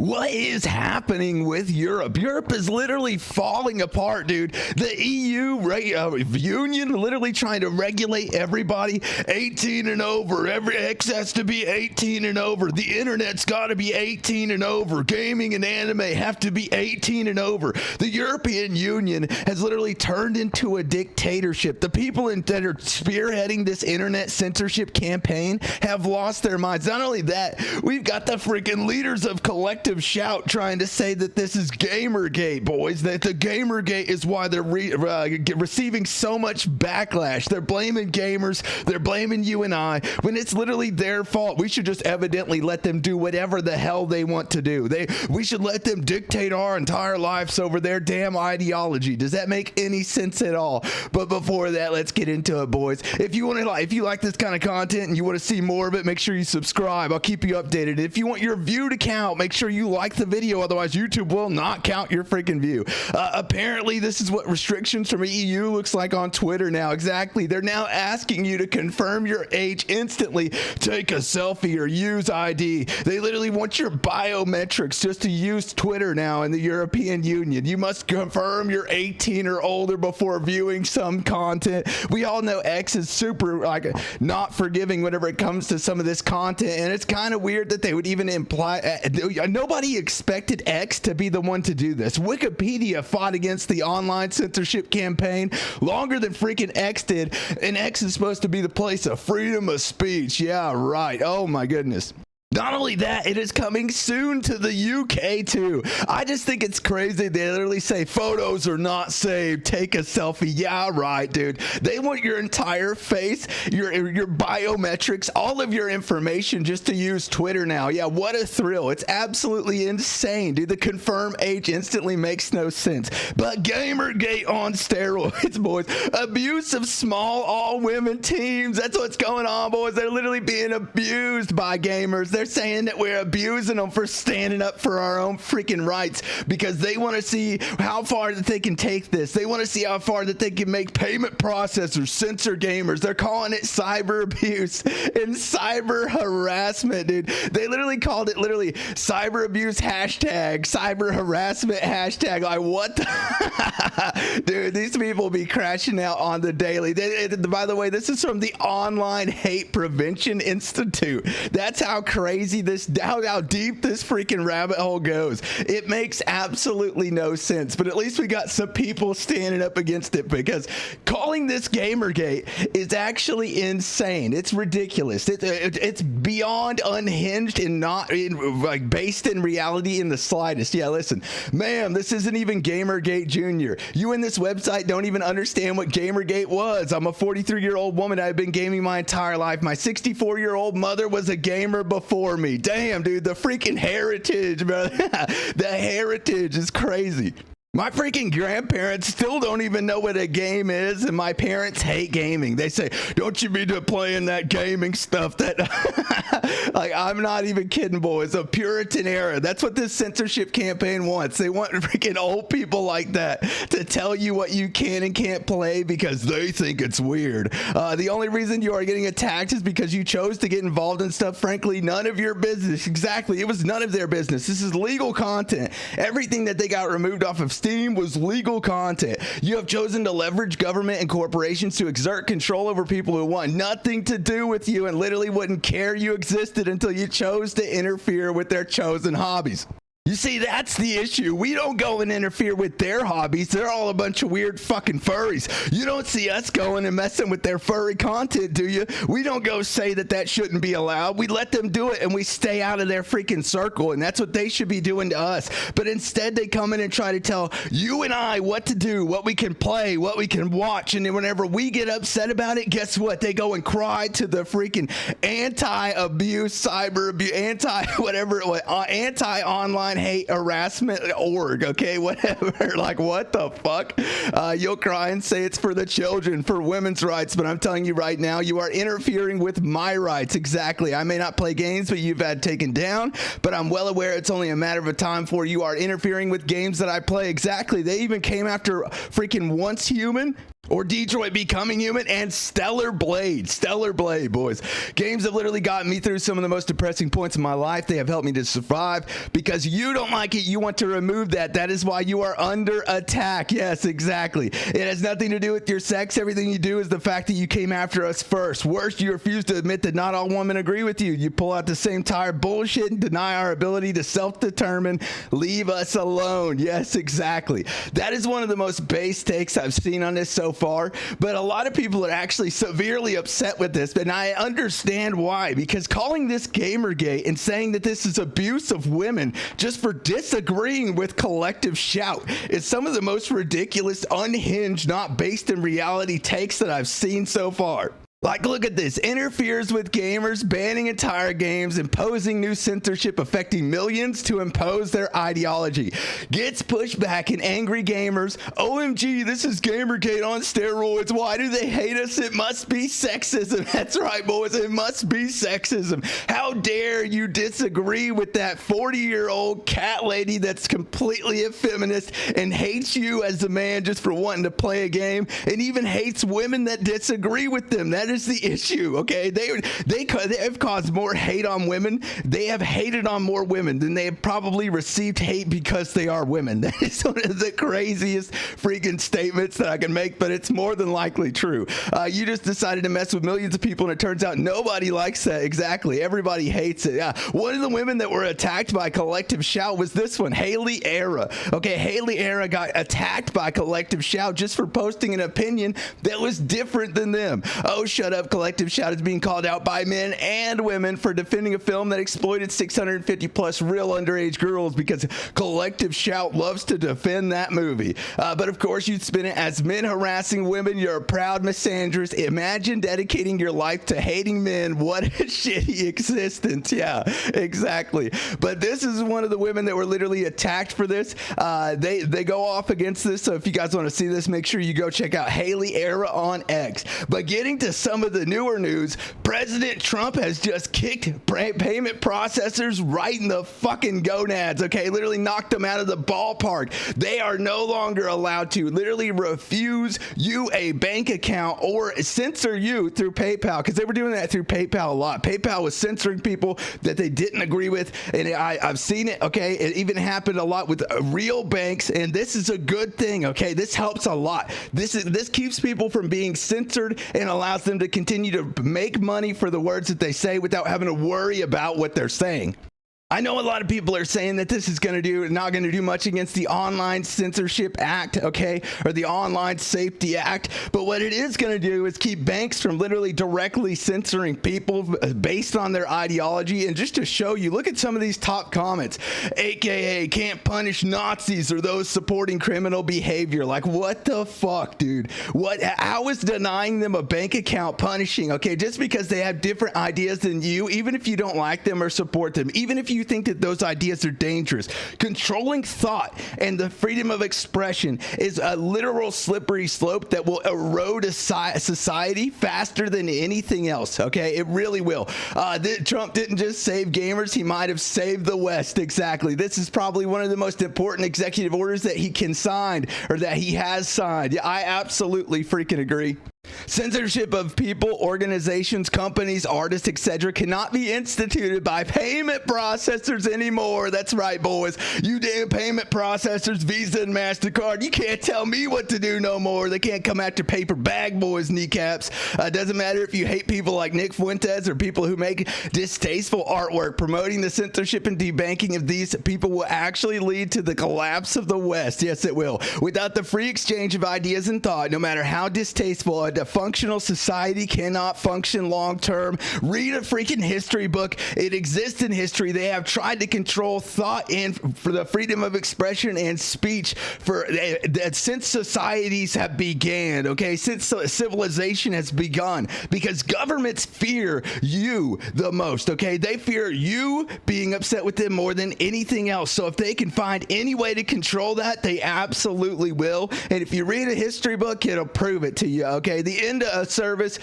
What is happening with Europe? Europe is literally falling apart, dude. The EU union literally trying to regulate everybody 18 and over. Every X has to be 18 and over. The internet's got to be 18 and over. Gaming and anime have to be 18 and over. The European Union has literally turned into a dictatorship. The people that are spearheading this internet censorship campaign have lost their minds. Not only that, we've got the freaking leaders of collective shout trying to say that this is Gamergate, boys, that the Gamergate is why they're receiving so much backlash. They're blaming gamers, they're blaming you and I, when it's literally their fault. We should just evidently let them do whatever the hell they want to do. We should let them dictate our entire lives over their damn ideology. Does that make any sense at all? But before that, let's get into it, boys. If you like this kind of content and you want to see more of it, make sure you subscribe. I'll keep you updated. If you want your view to count, make sure you like the video, otherwise YouTube will not count your freaking view. Apparently this is what restrictions from EU looks like on Twitter now. Exactly, they're now asking you to confirm your age instantly, take a selfie or use ID. They literally want your biometrics just to use Twitter now in the European Union. You must confirm you're 18 or older before viewing some content. We all know X is super not forgiving whenever it comes to some of this content, and it's kind of weird that they would even imply nobody expected X to be the one to do this. Wikipedia fought against the online censorship campaign longer than freaking X did, and X is supposed to be the place of freedom of speech. Yeah, right. Oh my goodness. Not only that, it is coming soon to the UK too. I just think it's crazy. They literally say photos are not saved. Take a selfie. Yeah, right, dude. They want your entire face, your biometrics, all of your information just to use Twitter now. Yeah, what a thrill. It's absolutely insane, dude. The confirm age instantly makes no sense. But Gamergate on steroids, boys. Abuse of small all-women teams. That's what's going on, boys. They're literally being abused by gamers. They're saying that we're abusing them for standing up for our own freaking rights because they want to see how far that they can take this. They want to see how far that they can make payment processors censor gamers. They're calling it cyber abuse and cyber harassment, dude. They literally called it cyber abuse hashtag, cyber harassment hashtag. Like, what the dude, these people be crashing out on the daily. By the way, this is from the Online Hate Prevention Institute. That's how crazy how deep this freaking rabbit hole goes. It makes absolutely no sense, but at least we got some people standing up against it, because calling this Gamergate is actually insane. It's ridiculous. It's beyond unhinged and not based in reality in the slightest. Yeah, listen, ma'am, this isn't even Gamergate Junior. You in this website don't even understand what Gamergate was. I'm a 43-year-old woman. I've been gaming my entire life. My 64-year-old mother was a gamer before me. Damn, dude, the freaking heritage, bro. The heritage is crazy. My freaking grandparents still don't even know what a game is, and my parents hate gaming. They say, don't you be playing that gaming stuff that like, I'm not even kidding, boys. A Puritan era. That's what this censorship campaign wants. They want freaking old people like that to tell you what you can and can't play because they think it's weird. The only reason you are getting attacked is because you chose to get involved in stuff, frankly, none of your business. Exactly. It was none of their business. This is legal content. Everything that they got removed off of Steam was legal content. You have chosen to leverage government and corporations to exert control over people who want nothing to do with you and literally wouldn't care you existed until you chose to interfere with their chosen hobbies. You see, that's the issue. We don't go and interfere with their hobbies. They're all a bunch of weird fucking furries. You don't see us going and messing with their furry content, do you? We don't go say that shouldn't be allowed. We let them do it and we stay out of their freaking circle, and that's what they should be doing to us. But instead they come in and try to tell you and I what to do, what we can play, what we can watch, and then whenever we get upset about it, guess what? They go and cry to the freaking anti-abuse, cyber abuse, anti-online hate harassment org, okay, whatever. Like, what the fuck? You'll cry and say it's for the children, for women's rights, but I'm telling you right now, you are interfering with my rights. Exactly. I may not play games but you've had taken down, but I'm well aware it's only a matter of a time before you are interfering with games that I play. Exactly. They even came after freaking Once Human. or Detroit Becoming Human, and Stellar Blade. Stellar Blade, boys. Games have literally gotten me through some of the most depressing points in my life. They have helped me to survive. Because you don't like it, you want to remove that. That is why you are under attack. Yes, exactly. It has nothing to do with your sex. Everything you do is the fact that you came after us first. Worse, you refuse to admit that not all women agree with you. You pull out the same tired bullshit and deny our ability to self-determine. Leave us alone. Yes, exactly. That is one of the most base takes I've seen on this so far, but a lot of people are actually severely upset with this, and I understand why, because calling this Gamergate and saying that this is abuse of women just for disagreeing with collective shout is some of the most ridiculous, unhinged, not based in reality takes that I've seen so far. Like, look at this. Interferes with gamers, banning entire games, imposing new censorship affecting millions to impose their ideology. Gets pushed back in angry gamers. OMG, this is Gamergate on steroids. Why do they hate us? It must be sexism. That's right, boys. It must be sexism. How dare you disagree with that 40-year-old cat lady that's completely a feminist and hates you as a man just for wanting to play a game, and even hates women that disagree with them. That is the issue, okay? They have caused more hate on women. They have hated on more women than they have probably received hate because they are women. That is one of the craziest freaking statements that I can make, but it's more than likely true. You just decided to mess with millions of people, and it turns out nobody likes that. Exactly. Everybody hates it. Yeah. One of the women that were attacked by collective shout was this one, Haley Era. Okay, Haley Era got attacked by collective shout just for posting an opinion that was different than them. Oh, shut up. Collective shout is being called out by men and women for defending a film that exploited 650 plus real underage girls, because collective shout loves to defend that movie. But of course, you'd spin it as men harassing women. You're a proud misandrist. Imagine dedicating your life to hating men. What a shitty existence. Yeah, exactly. But this is one of the women that were literally attacked for this. They go off against this. So if you guys want to see this, make sure you go check out Haley Era on X. But getting to some of the newer news, President Trump has just kicked payment processors right in the fucking gonads, okay? Literally knocked them out of the ballpark. They are no longer allowed to literally refuse you a bank account or censor you through PayPal, because they were doing that through PayPal a lot. PayPal was censoring people that they didn't agree with, and I've seen it, okay? It even happened a lot with real banks, and this is a good thing, okay? This helps a lot. This keeps people from being censored and allows them to continue to make money for the words that they say without having to worry about what they're saying. I know a lot of people are saying that this is not going to do much against the Online Censorship Act, okay, or the Online Safety Act, but what it is going to do is keep banks from literally directly censoring people based on their ideology. And just to show you, look at some of these top comments, aka can't punish Nazis or those supporting criminal behavior. Like, what the fuck, dude? How is denying them a bank account punishing? Okay, just because they have different ideas than you, even if you don't like them or support them, even if you think that those ideas are dangerous. Controlling thought and the freedom of expression is a literal slippery slope that will erode a society faster than anything else, okay? It really will. Trump didn't just save gamers, he might have saved the West. Exactly. This is probably one of the most important executive orders that he can sign, or that he has signed. Yeah, I absolutely freaking agree. Censorship of people, organizations, companies, artists, etc. cannot be instituted by payment processors anymore. That's right, boys. You damn payment processors, Visa and MasterCard, you can't tell me what to do no more. They can't come after paper bag boys' kneecaps. Doesn't matter if you hate people like Nick Fuentes or people who make distasteful artwork. Promoting the censorship and debanking of these people will actually lead to the collapse of the West. Yes, it will. Without the free exchange of ideas and thought, no matter how distasteful, a functional society cannot function long term. Read a freaking history book. It exists in history. They have tried to control thought and for the freedom of expression and speech since societies have began, okay? Since civilization has begun, because governments fear you the most, okay? They fear you being upset with them more than anything else. So if they can find any way to control that, they absolutely will. And if you read a history book, it'll prove it to you, okay? The the end of service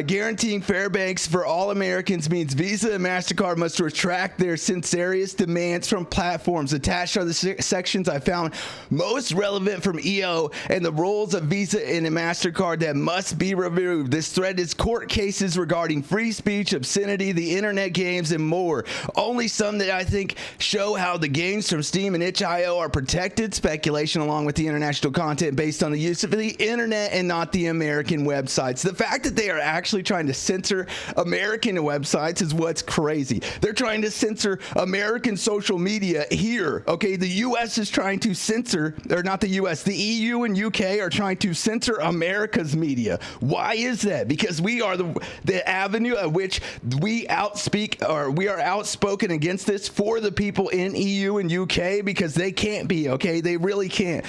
guaranteeing fair banks for all Americans means Visa and MasterCard must retract their censorious demands from platforms. Attached are the sections I found most relevant from EO and the rules of Visa and MasterCard that must be removed. This thread is court cases regarding free speech, obscenity, the internet games, and more. Only some that I think show how the games from Steam and itch.io are protected. Speculation along with the international content based on the use of the internet and not the American websites. The fact that they are actually trying to censor American websites is what's crazy. They're trying to censor American social media here. Okay, the US is trying to censor, or not the US, the EU and UK are trying to censor America's media. Why is that? Because we are the avenue at which we are outspoken against this for the people in EU and UK, because they can't be, okay? They really can't.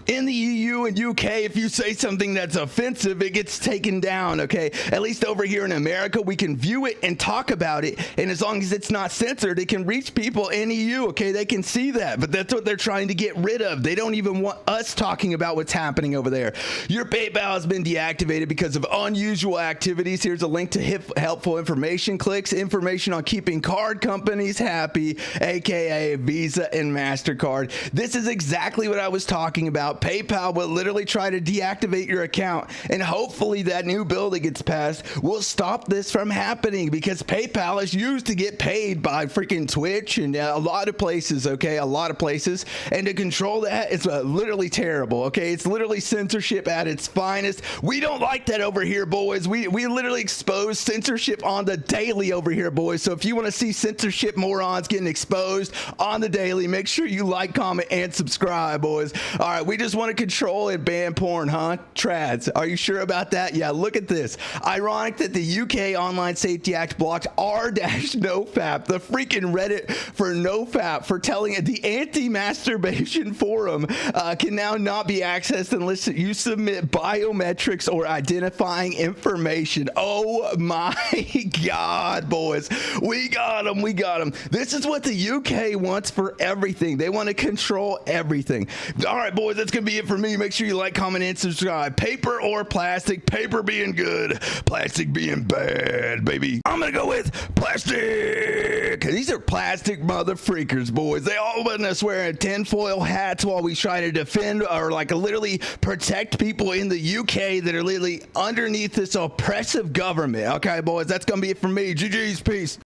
In the EU and UK, if you say something that's offensive, it gets taken down, okay? At least over here in America, we can view it and talk about it, and as long as it's not censored, it can reach people in EU, okay? They can see that, but that's what they're trying to get rid of. They don't even want us talking about what's happening over there. Your PayPal has been deactivated because of unusual activities. Here's a link to helpful information. Clicks information on keeping card companies happy, aka Visa and MasterCard. This is exactly what I was talking about. PayPal will literally try to deactivate your account, and hopefully that new bill that gets passed will stop this from happening, because PayPal is used to get paid by freaking Twitch and a lot of places, okay? A lot of places, and to control that is literally terrible, okay? It's literally censorship at its finest. We don't like that over here, boys. We literally expose censorship on the daily over here, boys. So if you want to see censorship morons getting exposed on the daily, make sure you like, comment, and subscribe, boys. All right, we just want to control and ban porn, huh? Trads, are you sure about that? Yeah, look at this. Ironic that the UK Online Safety Act blocked r-nofap, the freaking Reddit for nofap, for telling it the anti-masturbation forum can now not be accessed unless you submit biometrics or identifying information. Oh my God, boys. We got them. We got them. This is what the UK wants for everything. They want to control everything. All right, boys, that's going to be it for me. Make sure you like, comment, and subscribe. Paper or plastic? Paper being good, plastic being bad, baby. I'm going to go with plastic. These are plastic mother freakers, boys. They all want us wearing tinfoil hats while we try to defend or like literally protect people in the UK that are literally underneath this oppressive government. Okay, boys, that's going to be it for me. GG's, peace.